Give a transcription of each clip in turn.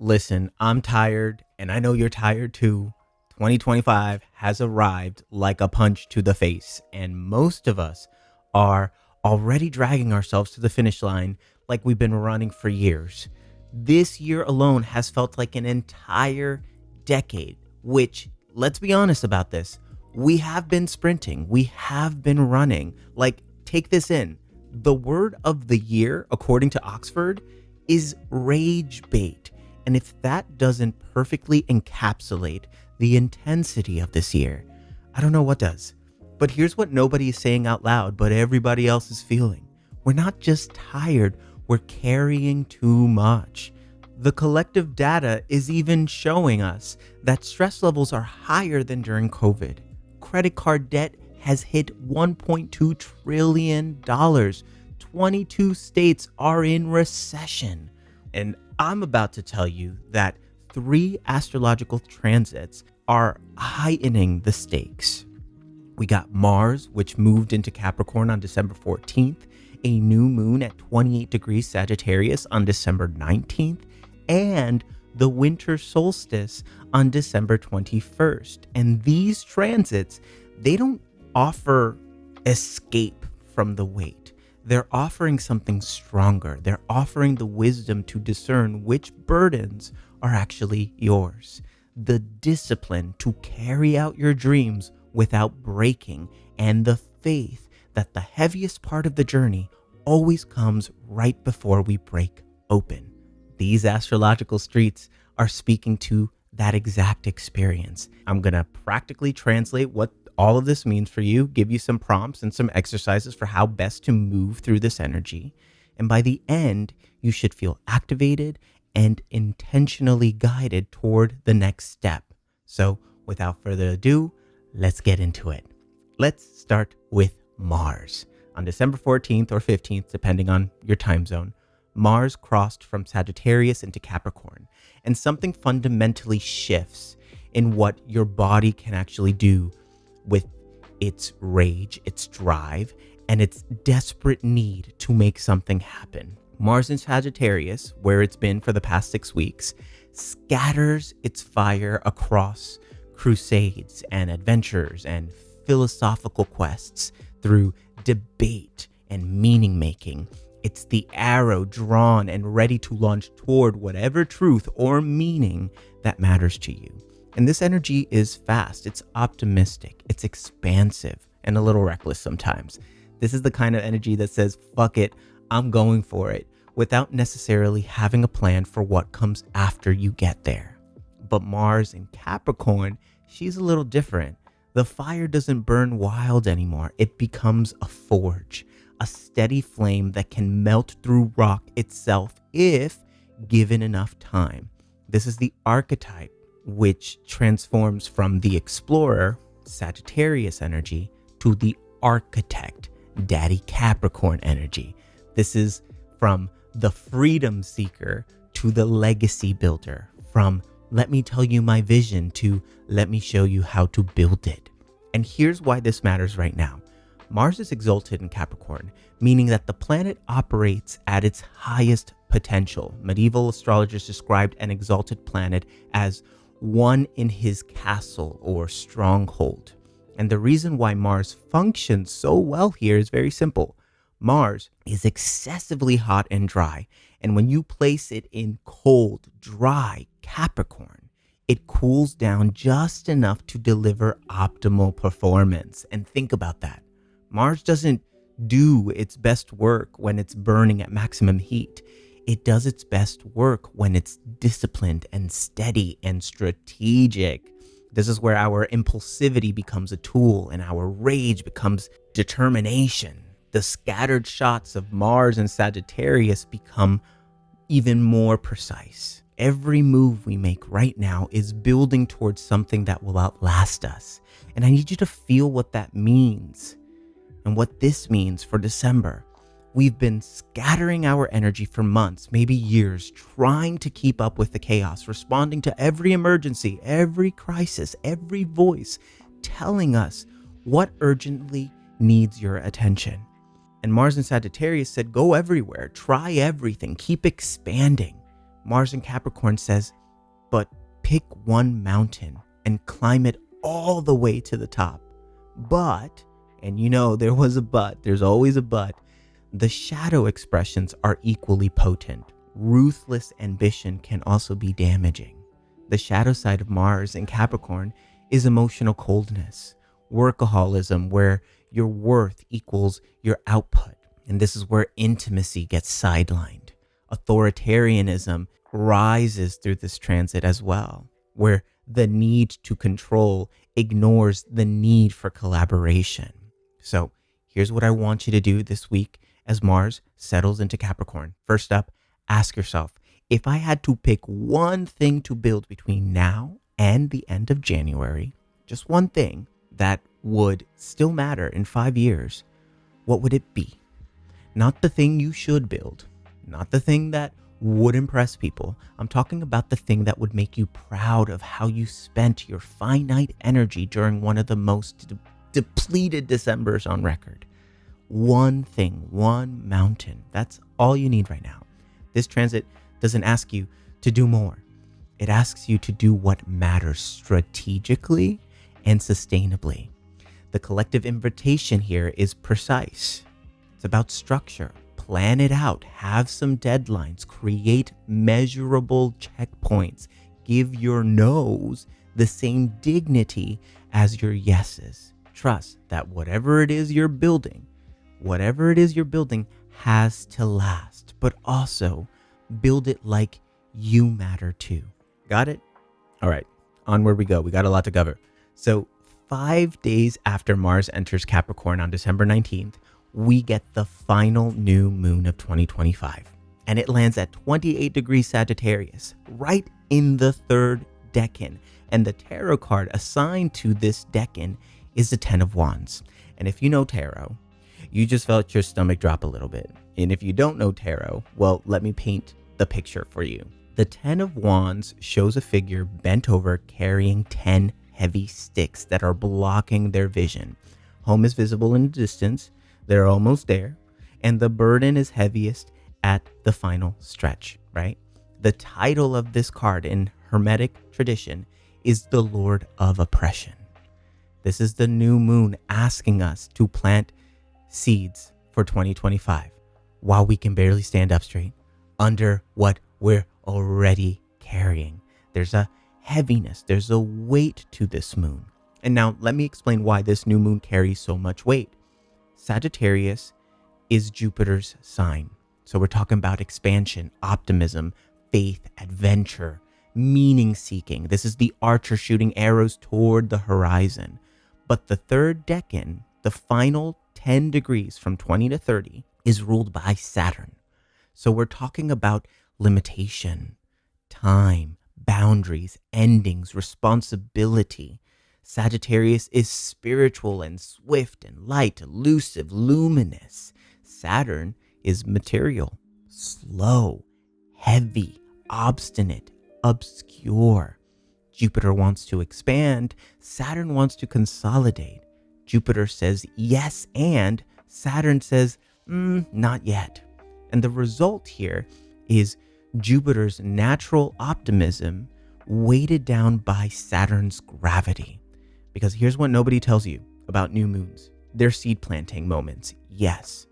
Listen, I'm tired, and I know you're tired too. 2025 has arrived like a punch to the face, and most of us are already dragging ourselves to the finish line like we've been running for years. This year alone has felt like an entire decade, which, let's be honest about this, we have been sprinting, we have been running. Like, take this in. The word of the year, according to Oxford, is rage bait. And if that doesn't perfectly encapsulate the intensity of this year, I don't know what does. But here's what nobody is saying out loud, but everybody else is feeling. We're not just tired, we're carrying too much. The collective data is even showing us that stress levels are higher than during COVID. Credit card debt has hit $1.2 trillion. 22 states are in recession. And I'm about to tell you that 3 astrological transits are heightening the stakes. We got Mars, which moved into Capricorn on December 14th, a new moon at 28 degrees Sagittarius on December 19th, and the winter solstice on December 21st. And these transits, they don't offer escape from the weight. They're offering something stronger. They're offering the wisdom to discern which burdens are actually yours. The discipline to carry out your dreams without breaking, and the faith that the heaviest part of the journey always comes right before we break open. These astrological streets are speaking to that exact experience. I'm going to practically translate what all of this means for you, give you some prompts and some exercises for how best to move through this energy. And by the end, you should feel activated and intentionally guided toward the next step. So without further ado, let's get into it. Let's start with Mars. On December 14th or 15th, depending on your time zone, Mars crossed from Sagittarius into Capricorn, and something fundamentally shifts in what your body can actually do with its rage, its drive, and its desperate need to make something happen. Mars in Sagittarius, where it's been for the past 6 weeks, scatters its fire across crusades and adventures and philosophical quests through debate and meaning making. It's the arrow drawn and ready to launch toward whatever truth or meaning that matters to you. And this energy is fast, it's optimistic, it's expansive, and a little reckless sometimes. This is the kind of energy that says, fuck it, I'm going for it, without necessarily having a plan for what comes after you get there. But Mars in Capricorn, she's a little different. The fire doesn't burn wild anymore. It becomes a forge, a steady flame that can melt through rock itself if given enough time. This is the archetype which transforms from the explorer, Sagittarius energy, to the architect, Daddy Capricorn energy. This is from the freedom seeker to the legacy builder, from let me tell you my vision to let me show you how to build it. And here's why this matters right now. Mars is exalted in Capricorn, meaning that the planet operates at its highest potential. Medieval astrologers described an exalted planet as one in his castle or stronghold. And the reason why Mars functions so well here is very simple. Mars is excessively hot and dry, and when you place it in cold, dry Capricorn, it cools down just enough to deliver optimal performance. And think about that. Mars doesn't do its best work when it's burning at maximum heat. It does its best work when it's disciplined and steady and strategic. This is where our impulsivity becomes a tool and our rage becomes determination. The scattered shots of Mars and Sagittarius become even more precise. Every move we make right now is building towards something that will outlast us. And I need you to feel what that means and what this means for December. We've been scattering our energy for months, maybe years, trying to keep up with the chaos, responding to every emergency, every crisis, every voice telling us what urgently needs your attention. And Mars in Sagittarius said, go everywhere, try everything, keep expanding. Mars in Capricorn says, but pick one mountain and climb it all the way to the top. But, and there was a but, there's always a but, the shadow expressions are equally potent. Ruthless ambition can also be damaging. The shadow side of Mars in Capricorn is emotional coldness, workaholism, where your worth equals your output. And this is where intimacy gets sidelined. Authoritarianism rises through this transit as well, where the need to control ignores the need for collaboration. So here's what I want you to do this week as Mars settles into Capricorn. First up, ask yourself, if I had to pick one thing to build between now and the end of January, just one thing that would still matter in 5 years, what would it be? Not the thing you should build, not the thing that would impress people. I'm talking about the thing that would make you proud of how you spent your finite energy during one of the most depleted Decembers on record. One thing, one mountain. That's all you need right now. This transit doesn't ask you to do more. It asks you to do what matters strategically and sustainably. The collective invitation here is precise. It's about structure. Plan it out. Have some deadlines. Create measurable checkpoints. Give your no's the same dignity as your yeses. Trust that whatever it is you're building has to last, but also build it like you matter too. Got it? All right, onward we go. We got a lot to cover. So 5 days after Mars enters Capricorn on December 19th, we get the final new moon of 2025. And it lands at 28 degrees Sagittarius, right in the third decan. And the tarot card assigned to this decan is the 10 of Wands. And if you know tarot, you just felt your stomach drop a little bit. And if you don't know tarot, well, let me paint the picture for you. The 10 of Wands shows a figure bent over carrying 10 heavy sticks that are blocking their vision. Home is visible in the distance. They're almost there. And the burden is heaviest at the final stretch, right? The title of this card in Hermetic tradition is the Lord of Oppression. This is the new moon asking us to plant seeds for 2025 while we can barely stand up straight under what we're already carrying. There's a heaviness, there's a weight to this moon. And now let me explain why this new moon carries so much weight. Sagittarius is Jupiter's sign. So we're talking about expansion, optimism, faith, adventure, meaning seeking. This is the archer shooting arrows toward the horizon. But the third decan, the final 10 degrees from 20 to 30, is ruled by Saturn. So we're talking about limitation, time, boundaries, endings, responsibility. Sagittarius is spiritual and swift and light, elusive, luminous. Saturn is material, slow, heavy, obstinate, obscure. Jupiter wants to expand. Saturn wants to consolidate. Jupiter says yes, and Saturn says not yet. And the result here is Jupiter's natural optimism weighted down by Saturn's gravity. Because here's what nobody tells you about new moons. They're seed planting moments, yes.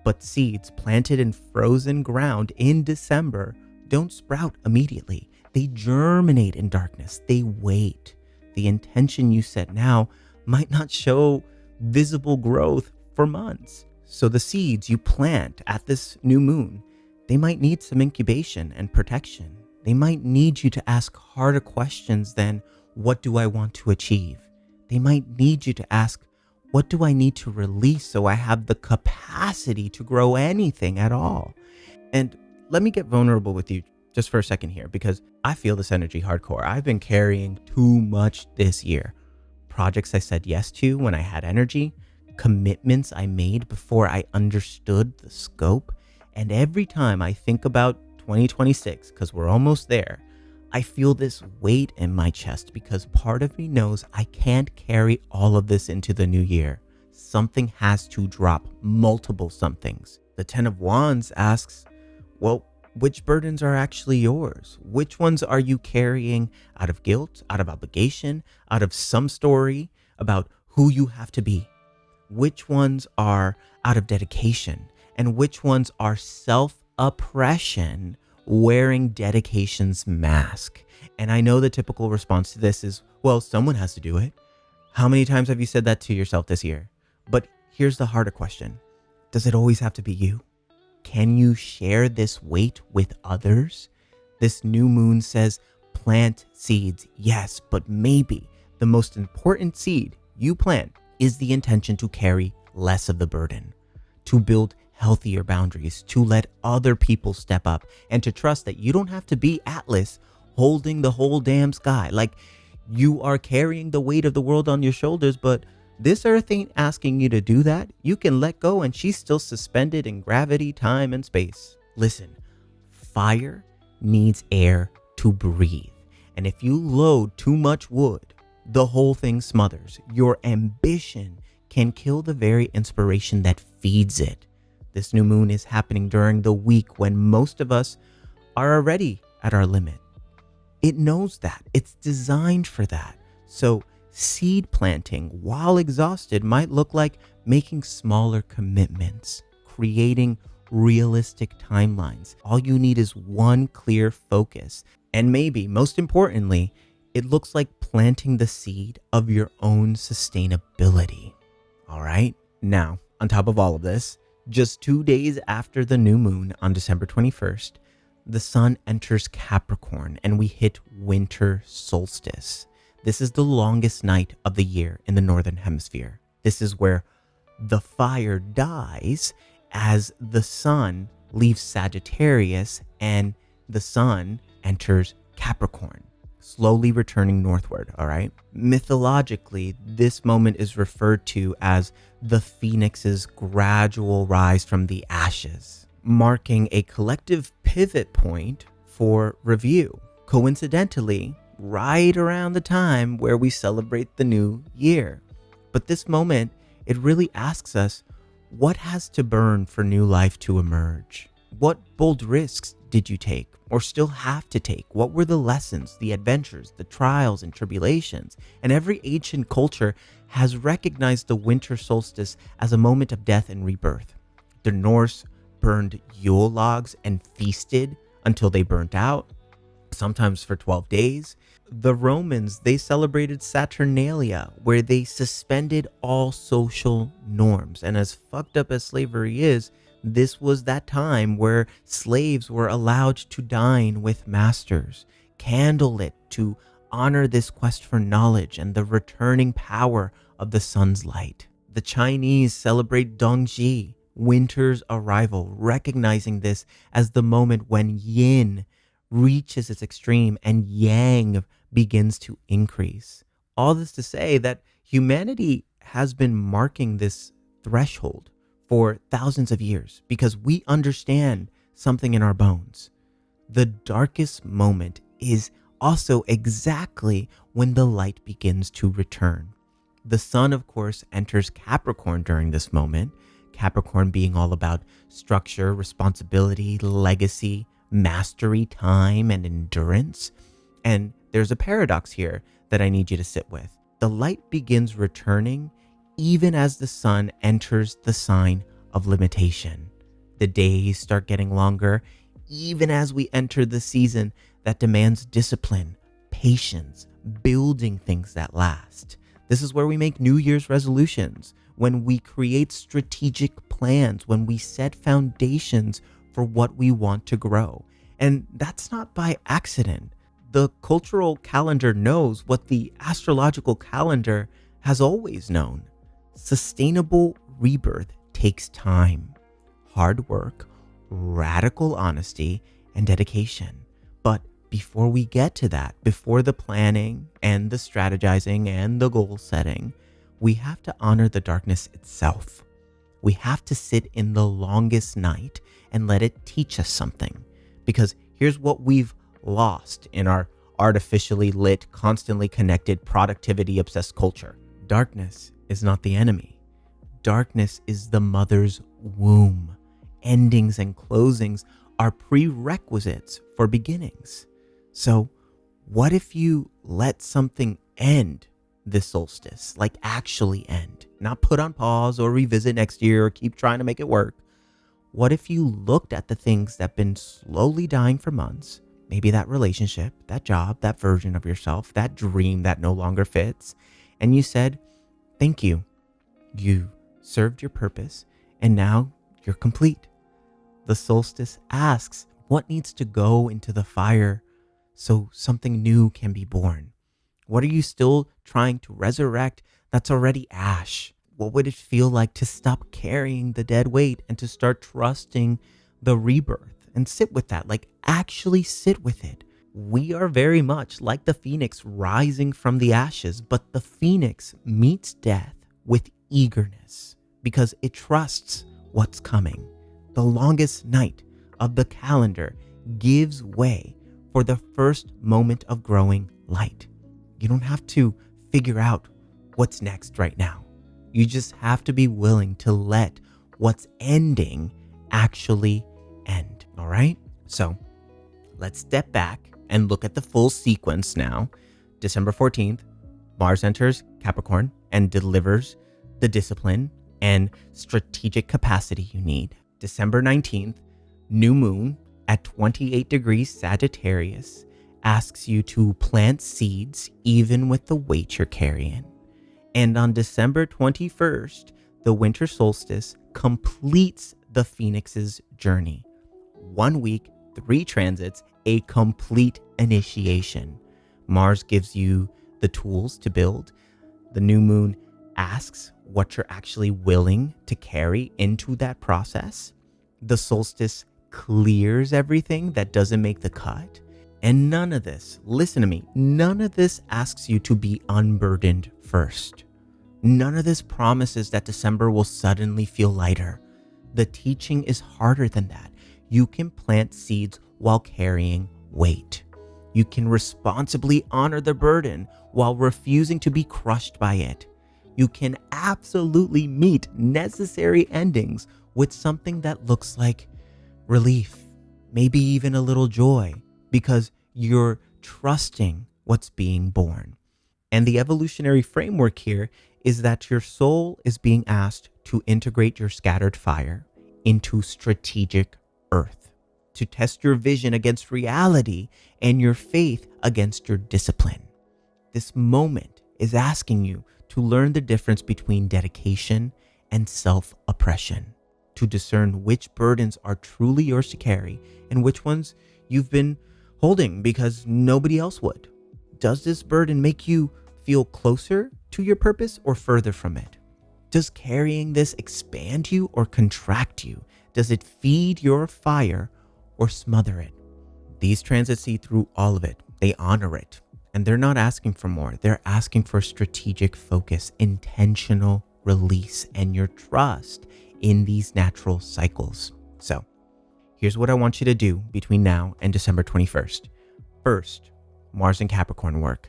But seeds planted in frozen ground in December don't sprout immediately. They germinate in darkness. They wait. The intention you set now might not show visible growth for months. So the seeds you plant at this new moon, they might need some incubation and protection. They might need you to ask harder questions than, what do I want to achieve? They might need you to ask, what do I need to release so I have the capacity to grow anything at all? And let me get vulnerable with you just for a second here, because I feel this energy hardcore. I've been carrying too much this year. Projects I said yes to when I had energy, commitments I made before I understood the scope. And every time I think about 2026, because we're almost there, I feel this weight in my chest because part of me knows I can't carry all of this into the new year. Something has to drop, multiple somethings. The 10 of Wands asks, well, Which burdens are actually yours? Which ones are you carrying out of guilt, out of obligation, out of some story about who you have to be? Which ones are out of dedication? And which ones are self-oppression wearing dedication's mask? And I know the typical response to this is, well, someone has to do it. How many times have you said that to yourself this year? But here's the harder question. Does it always have to be you? Can you share this weight with others? This new moon says plant seeds, yes, but maybe the most important seed you plant is the intention to carry less of the burden, to build healthier boundaries, to let other people step up, and to trust that you don't have to be Atlas holding the whole damn sky. Like, you are carrying the weight of the world on your shoulders, but this earth ain't asking you to do that. You can let go and she's still suspended in gravity, time, and space. Listen, fire needs air to breathe. And if you load too much wood, the whole thing smothers. Your ambition can kill the very inspiration that feeds it. This new moon is happening during the week when most of us are already at our limit. It knows that. It's designed for that. So seed planting while exhausted might look like making smaller commitments, creating realistic timelines. All you need is one clear focus. And maybe, most importantly, it looks like planting the seed of your own sustainability. All right? Now, on top of all of this, just 2 days after the new moon on December 21st, the sun enters Capricorn and we hit winter solstice. This is the longest night of the year in the Northern Hemisphere. This is where the fire dies as the sun leaves Sagittarius and the sun enters Capricorn, slowly returning northward, all right? Mythologically, this moment is referred to as the phoenix's gradual rise from the ashes, marking a collective pivot point for review. Coincidentally, right around the time where we celebrate the new year. But this moment, it really asks us, what has to burn for new life to emerge? What bold risks did you take or still have to take? What were the lessons, the adventures, the trials and tribulations? And every ancient culture has recognized the winter solstice as a moment of death and rebirth. The Norse burned Yule logs and feasted until they burnt out, sometimes for 12 days. The Romans, they celebrated Saturnalia, where they suspended all social norms. And as fucked up as slavery is, this was that time where slaves were allowed to dine with masters, candlelit to honor this quest for knowledge and the returning power of the sun's light. The Chinese celebrate Dongji, winter's arrival, recognizing this as the moment when yin reaches its extreme and yang begins to increase. All this to say that humanity has been marking this threshold for thousands of years because we understand something in our bones. The darkest moment is also exactly when the light begins to return. The sun, of course, enters Capricorn during this moment, Capricorn being all about structure, responsibility, legacy, mastery, time, and endurance. And there's a paradox here that I need you to sit with. The light begins returning even as the sun enters the sign of limitation. The days start getting longer even as we enter the season that demands discipline, patience, building things that last. This is where we make New Year's resolutions, when we create strategic plans, when we set foundations for what we want to grow. And that's not by accident. The cultural calendar knows what the astrological calendar has always known. Sustainable rebirth takes time, hard work, radical honesty, and dedication. But before we get to that, before the planning and the strategizing and the goal setting, we have to honor the darkness itself. We have to sit in the longest night and let it teach us something. Because here's what we've lost in our artificially lit, constantly connected, productivity-obsessed culture. Darkness is not the enemy. Darkness is the mother's womb. Endings and closings are prerequisites for beginnings. So what if you let something end this solstice, like actually end, not put on pause or revisit next year or keep trying to make it work? What if you looked at the things that have been slowly dying for months, maybe that relationship, that job, that version of yourself, that dream that no longer fits, and you said, thank you. You served your purpose and now you're complete. The solstice asks, what needs to go into the fire so something new can be born? What are you still trying to resurrect that's already ash? What would it feel like to stop carrying the dead weight and to start trusting the rebirth and sit with that? Like actually sit with it. We are very much like the phoenix rising from the ashes, but the phoenix meets death with eagerness because it trusts what's coming. The longest night of the calendar gives way for the first moment of growing light. You don't have to figure out what's next right now. You just have to be willing to let what's ending actually end. All right? So let's step back and look at the full sequence now. December 14th, Mars enters Capricorn and delivers the discipline and strategic capacity you need. December 19th, new moon at 28 degrees Sagittarius asks you to plant seeds even with the weight you're carrying. And on December 21st, the winter solstice completes the phoenix's journey. 1 week, 3 transits, a complete initiation. Mars gives you the tools to build. The new moon asks what you're actually willing to carry into that process. The solstice clears everything that doesn't make the cut. And none of this, listen to me, none of this asks you to be unburdened first. None of this promises that December will suddenly feel lighter. The teaching is harder than that. You can plant seeds while carrying weight. You can responsibly honor the burden while refusing to be crushed by it. You can absolutely meet necessary endings with something that looks like relief, maybe even a little joy, because you're trusting what's being born. And the evolutionary framework here is that your soul is being asked to integrate your scattered fire into strategic earth, to test your vision against reality and your faith against your discipline. This moment is asking you to learn the difference between dedication and self-oppression, to discern which burdens are truly yours to carry and which ones you've been holding because nobody else would. Does this burden make you feel closer to your purpose or further from it? Does carrying this expand you or contract you? Does it feed your fire or smother it? These transits see through all of it. They honor it. And they're not asking for more. They're asking for strategic focus, intentional release, and your trust in these natural cycles. So here's what I want you to do between now and December 21st. First, Mars and Capricorn work.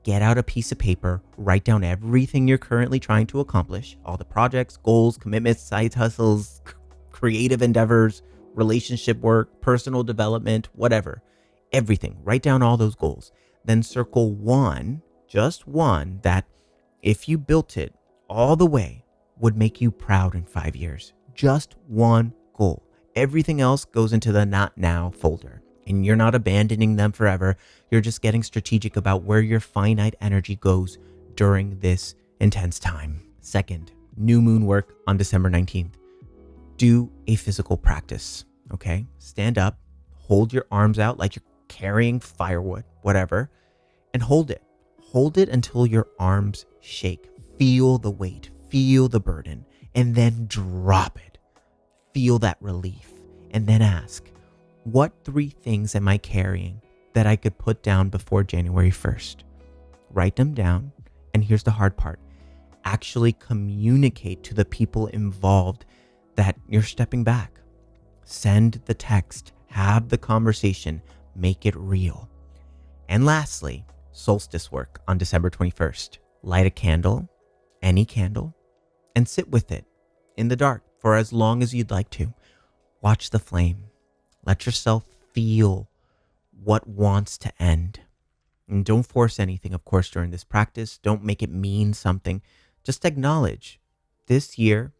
Get out a piece of paper, write down everything you're currently trying to accomplish, all the projects, goals, commitments, side hustles, creative endeavors, relationship work, personal development, whatever, everything. Write down all those goals. Then circle one, just one, that if you built it all the way would make you proud in 5 years. Just one goal. Everything else goes into the not now folder. And you're not abandoning them forever. You're just getting strategic about where your finite energy goes during this intense time. Second, new moon work on December 19th. Do a physical practice, okay? Stand up, hold your arms out like you're carrying firewood, whatever, and hold it. Hold it until your arms shake. Feel the weight, feel the burden, and then drop it. Feel that relief, and then ask, what 3 things am I carrying that I could put down before January 1st? Write them down. And here's the hard part. Actually communicate to the people involved that you're stepping back. Send the text, have the conversation, make it real. And lastly, solstice work on December 21st. Light a candle, any candle, and sit with it in the dark for as long as you'd like to. Watch the flame. Let yourself feel what wants to end. And don't force anything, of course, during this practice. Don't make it mean something. Just acknowledge this year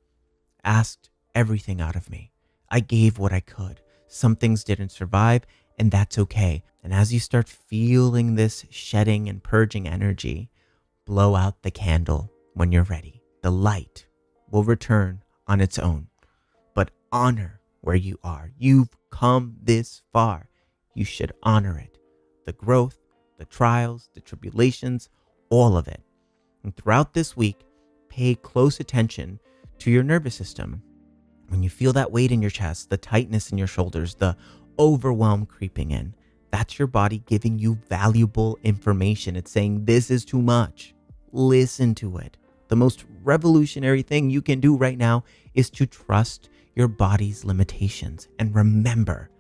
asked everything out of me. I gave what I could. Some things didn't survive, and that's okay. And as you start feeling this shedding and purging energy, blow out the candle when you're ready. The light will return on its own, but honor where you are. You've come this far. You should honor it. The growth, the trials, the tribulations, all of it. And throughout this week, pay close attention to your nervous system. When you feel that weight in your chest, the tightness in your shoulders, the overwhelm creeping in, that's your body giving you valuable information. It's saying, this is too much. Listen to it. The most revolutionary thing you can do right now is to trust your body's limitations. And remember,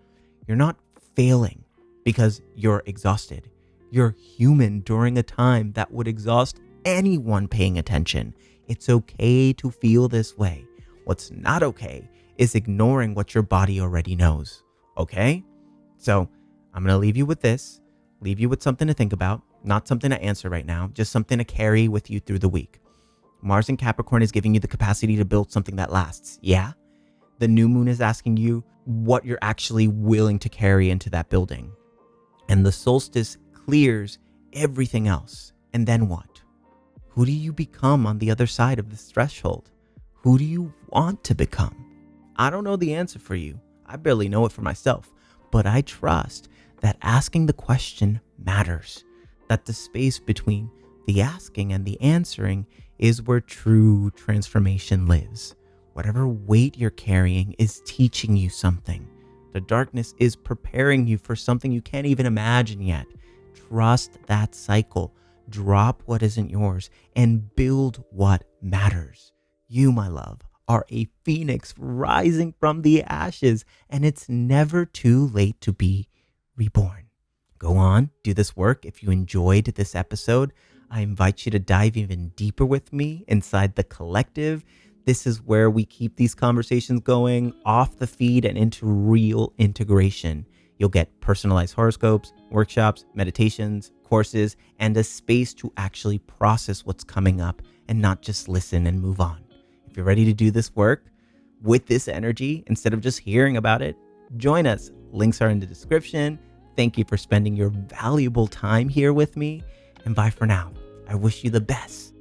you're not failing because you're exhausted. You're human during a time that would exhaust anyone paying attention. It's okay to feel this way. What's not okay is ignoring what your body already knows. Okay? So I'm going to leave you with this, leave you with something to think about, not something to answer right now, just something to carry with you through the week. Mars in Capricorn is giving you the capacity to build something that lasts. Yeah? The new moon is asking you what you're actually willing to carry into that building. And the solstice clears everything else. And then what? Who do you become on the other side of this threshold? Who do you want to become? I don't know the answer for you. I barely know it for myself. But I trust that asking the question matters. That the space between the asking and the answering is where true transformation lives. Whatever weight you're carrying is teaching you something. The darkness is preparing you for something you can't even imagine yet. Trust that cycle. Drop what isn't yours and build what matters. You, my love, are a phoenix rising from the ashes, and it's never too late to be reborn. Go on, do this work. If you enjoyed this episode, I invite you to dive even deeper with me inside the collective. This is where we keep these conversations going off the feed and into real integration. You'll get personalized horoscopes, workshops, meditations, courses, and a space to actually process what's coming up and not just listen and move on. If you're ready to do this work with this energy, instead of just hearing about it, join us. Links are in the description. Thank you for spending your valuable time here with me. And bye for now. I wish you the best